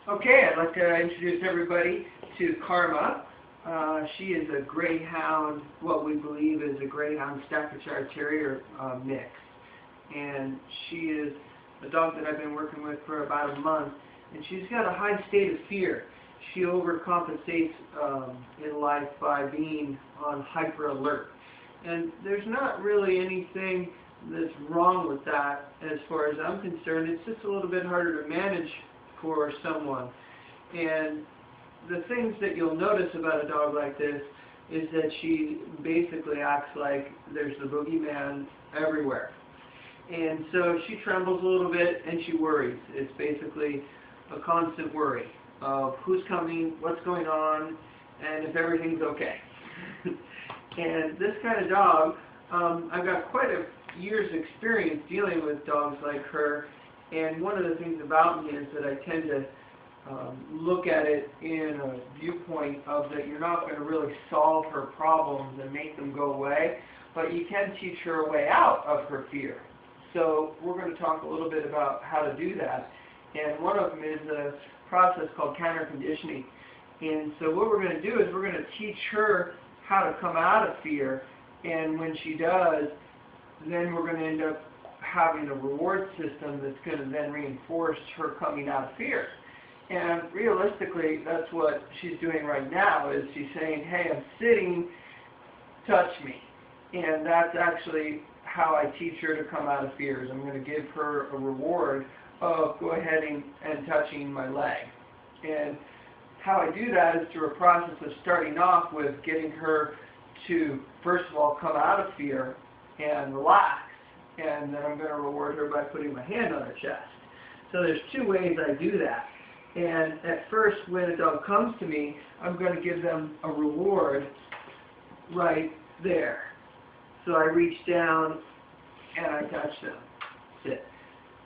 Okay, I'd like to introduce everybody to Karma. She is a Greyhound, what we believe is a Greyhound Staffordshire Terrier mix. And she is a dog that I've been working with for about a month, and she's got a high state of fear. She overcompensates in life by being on hyper alert. And there's not really anything that's wrong with that as far as I'm concerned. It's just a little bit harder to manage for someone. And the things that you'll notice about a dog like this is that she basically acts like there's the boogeyman everywhere. And so she trembles a little bit and she worries. It's basically a constant worry of who's coming, what's going on, and if everything's okay. And this kind of dog, I've got quite a year's experience dealing with dogs like her, and one of the things about me is that I tend to look at it in a viewpoint of that you're not going to really solve her problems and make them go away, but you can teach her a way out of her fear. So we're going to talk a little bit about how to do that, and one of them is a process called counter conditioning. And so what we're going to do is we're going to teach her how to come out of fear, and when she does, then we're going to end up having a reward system that's going to then reinforce her coming out of fear. And realistically, that's what she's doing right now, is she's saying, hey, I'm sitting, touch me. And that's actually how I teach her to come out of fears. I'm going to give her a reward of go ahead and touching my leg. And how I do that is through a process of starting off with getting her to, first of all, come out of fear and relax. And then I'm going to reward her by putting my hand on her chest. So there's two ways I do that. And at first, when a dog comes to me, I'm going to give them a reward right there. So I reach down and I touch them. Sit.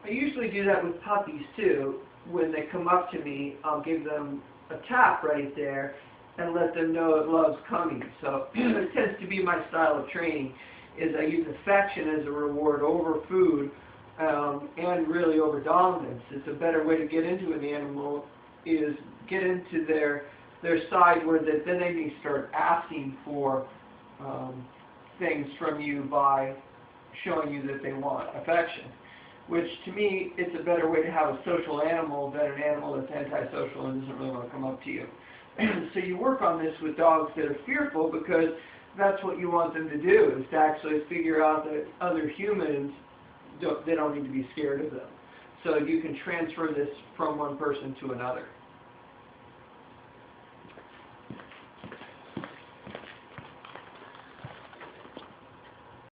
I usually do that with puppies too. When they come up to me, I'll give them a tap right there and let them know that love's coming. So it tends to be my style of training, is I use affection as a reward over food, and really over dominance. It's a better way to get into an animal, is get into their side where then they may start asking for things from you by showing you that they want affection. Which to me, it's a better way to have a social animal than an animal that's antisocial and doesn't really want to come up to you. So you work on this with dogs that are fearful, because that's what you want them to do, is to actually figure out that other humans, they don't need to be scared of them. So you can transfer this from one person to another.